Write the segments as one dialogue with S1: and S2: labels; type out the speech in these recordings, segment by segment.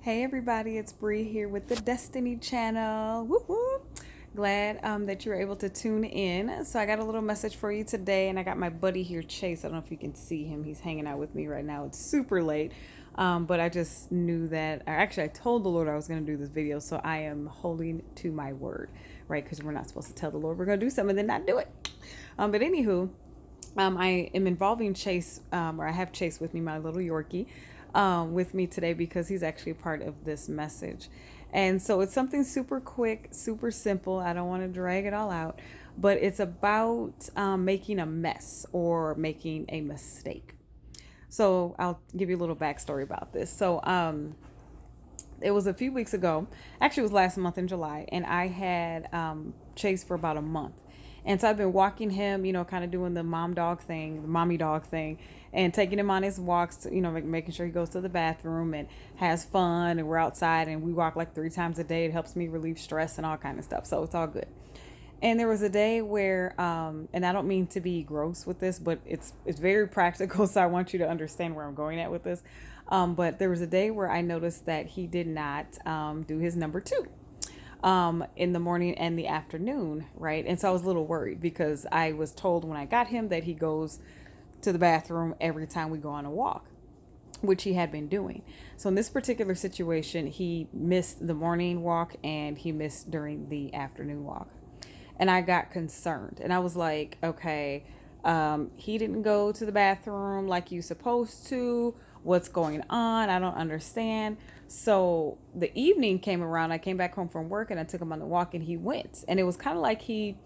S1: Hey everybody, it's Bree here with the Destiny Channel. Woo woo! Glad that you were able to tune in. So I got a little message for you today, and I got my buddy here, Chase. I don't know if you can see him. He's hanging out with me right now. It's super late, but I just knew that. Or actually, I told the Lord I was going to do this video, so I am holding to my word, right? Because we're not supposed to tell the Lord we're going to do something and then not do it. But anywho, I am involving Chase, or I have Chase with me, my little Yorkie, with me today because he's actually part of this message. And so it's something super quick, super simple. I don't want to drag it all out, but it's about making a mess or making a mistake. So I'll give you a little backstory about this. It was a few weeks ago. Actually, it was last month in July, and I had Chase for about a month. And so I've been walking him, kind of doing the mom dog thing, the mommy dog thing, and taking him on his walks, making sure he goes to the bathroom and has fun. And we're outside and we walk like 3 times a day. It helps me relieve stress and all kind of stuff. So it's all good. And there was a day where, and I don't mean to be gross with this, but it's very practical. So I want you to understand where I'm going at with this. But there was a day where I noticed that he did not do his number two in the morning and the afternoon, right? And so I was a little worried because I was told when I got him that he goes to the bathroom every time we go on a walk, which he had been doing. So in this particular situation, he missed the morning walk and he missed during the afternoon walk. And I got concerned and I was like, okay, he didn't go to the bathroom like you supposed to. What's going on? I don't understand. So the evening came around. I came back home from work and I took him on the walk and he went. And it was kind of like he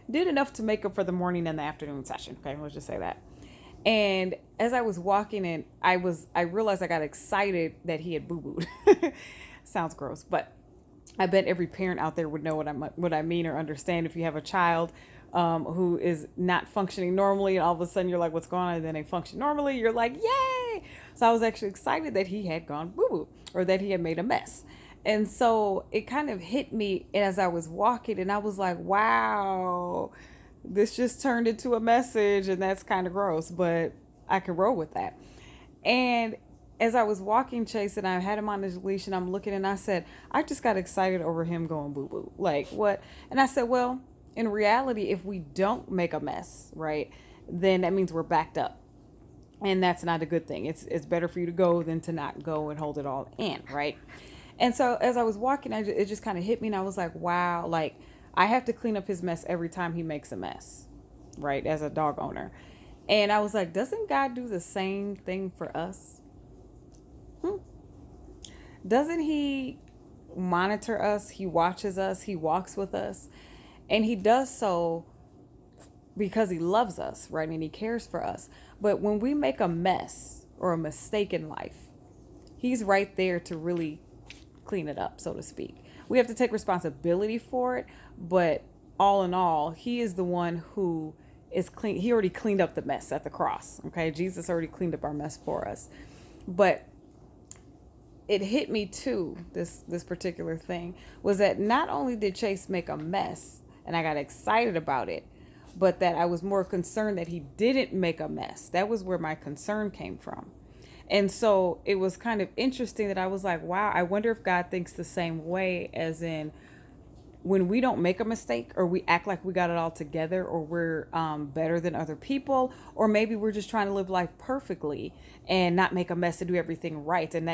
S1: did enough to make up for the morning and the afternoon session. Okay, let's just say that. And as I was walking in, I realized I got excited that he had boo booed. Sounds gross, but I bet every parent out there would know what I mean or understand. If you have a child who is not functioning normally, and all of a sudden you're like, "What's going on?" And then they function normally. You're like, "Yay!" So I was actually excited that he had gone boo boo or that he had made a mess. And so it kind of hit me as I was walking, and I was like, "Wow, this just turned into a message," and that's kind of gross, but I can roll with that. And as I was walking Chase and I had him on his leash and I'm looking and I said, I just got excited over him going boo boo. Like what? And I said, well, in reality, if we don't make a mess, right, then that means we're backed up. And that's not a good thing. It's better for you to go than to not go and hold it all in, right? And so as I was walking, it just kind of hit me and I was like, wow, like I have to clean up his mess every time he makes a mess, right, as a dog owner. And I was like, doesn't God do the same thing for us? Hmm. Doesn't he monitor us? He watches us. He walks with us. And he does so because he loves us, right? And he cares for us. But when we make a mess or a mistake in life, he's right there to really clean it up, so to speak. We have to take responsibility for it. But all in all, he is the one who is clean. He already cleaned up the mess at the cross. Okay. Jesus already cleaned up our mess for us. But it hit me too, this particular thing, was that not only did Chase make a mess and I got excited about it, but that I was more concerned that he didn't make a mess. That was where my concern came from. And so it was kind of interesting that I was like, wow, I wonder if God thinks the same way, as in when we don't make a mistake or we act like we got it all together, or we're better than other people, or maybe we're just trying to live life perfectly and not make a mess and do everything right. And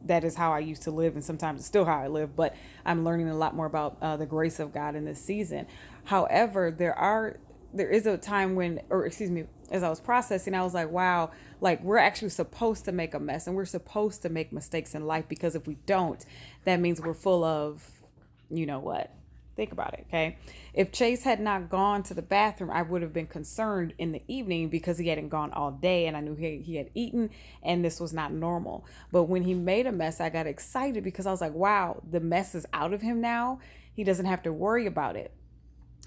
S1: that is how I used to live, and sometimes it's still how I live, but I'm learning a lot more about the grace of God in this season. However, there is a time when, or excuse me, as I was processing, I was like, wow, like we're actually supposed to make a mess and we're supposed to make mistakes in life, because if we don't, that means we're full of, you know what? Think about it, okay? If Chase had not gone to the bathroom, I would have been concerned in the evening because he hadn't gone all day and I knew he had eaten and this was not normal. But when he made a mess, I got excited because I was like, wow, the mess is out of him now. He doesn't have to worry about it.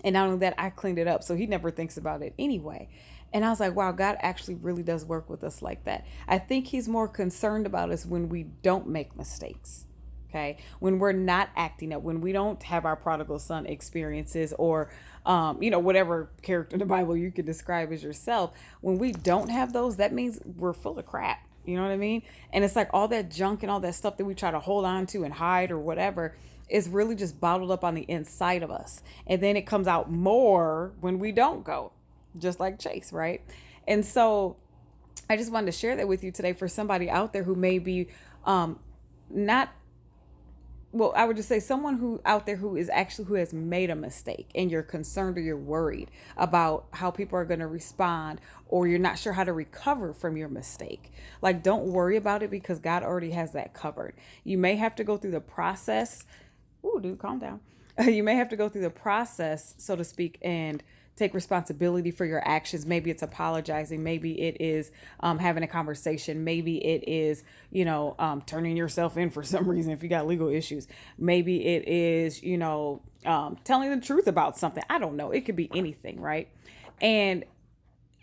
S1: And not only that, I cleaned it up, so he never thinks about it anyway. And I was like, wow, God actually really does work with us like that. I think he's more concerned about us when we don't make mistakes. Okay. When we're not acting up, when we don't have our prodigal son experiences, or, whatever character in the Bible you could describe as yourself, when we don't have those, that means we're full of crap. You know what I mean? And it's like all that junk and all that stuff that we try to hold on to and hide or whatever is really just bottled up on the inside of us. And then it comes out more when we don't go, just like Chase, right? And so I just wanted to share that with you today for somebody out there who may be not, well, I would just say someone who out there who is actually who has made a mistake and you're concerned or you're worried about how people are going to respond, or you're not sure how to recover from your mistake. Like, don't worry about it because God already has that covered. You may have to go through the process. Ooh, dude, calm down. You may have to go through the process, so to speak, and take responsibility for your actions. Maybe it's apologizing. Maybe it is having a conversation. Maybe it is, turning yourself in for some reason if you got legal issues. Maybe it is, telling the truth about something. I don't know. It could be anything, right? And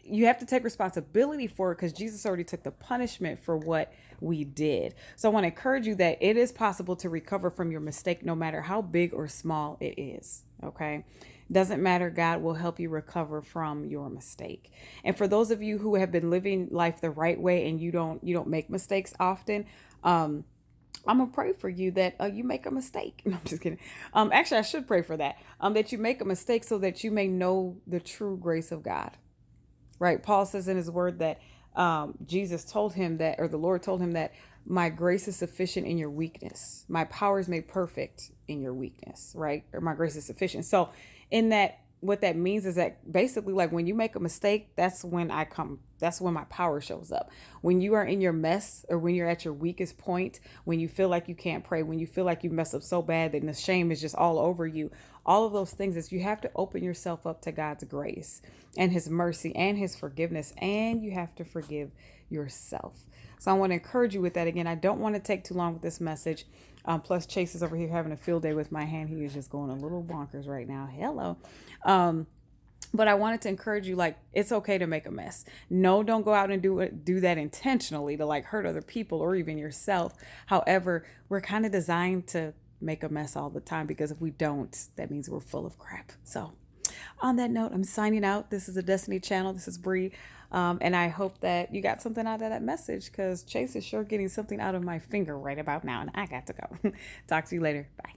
S1: you have to take responsibility for it because Jesus already took the punishment for what we did. So I want to encourage you that it is possible to recover from your mistake, no matter how big or small it is. Okay. Doesn't matter. God will help you recover from your mistake. And for those of you who have been living life the right way and you don't make mistakes often, I'm gonna pray for you that you make a mistake. No, I'm just kidding. Actually, I should pray for that. That you make a mistake so that you may know the true grace of God. Right? Paul says in his word that Jesus told him that, or the Lord told him that my grace is sufficient in your weakness. My power is made perfect in your weakness, right? Or my grace is sufficient. So in that, what that means is that basically, like, when you make a mistake, that's when my power shows up. When you are in your mess, or when you're at your weakest point, when you feel like you can't pray, when you feel like you mess up so bad that the shame is just all over you, all of those things, is you have to open yourself up to God's grace and his mercy and his forgiveness, and you have to forgive yourself. So I want to encourage you with that. Again, I don't want to take too long with this message. Plus Chase is over here having a field day with my hand. He is just going a little bonkers right now. Hello. But I wanted to encourage you, like, it's okay to make a mess. No, don't go out and do that intentionally to like hurt other people or even yourself. However, we're kind of designed to make a mess all the time, because if we don't, that means we're full of crap. So on that note, I'm signing out. This is the Destiny Channel. This is Bree. And I hope that you got something out of that message, because Chase is sure getting something out of my finger right about now. And I got to go. Talk to you later. Bye.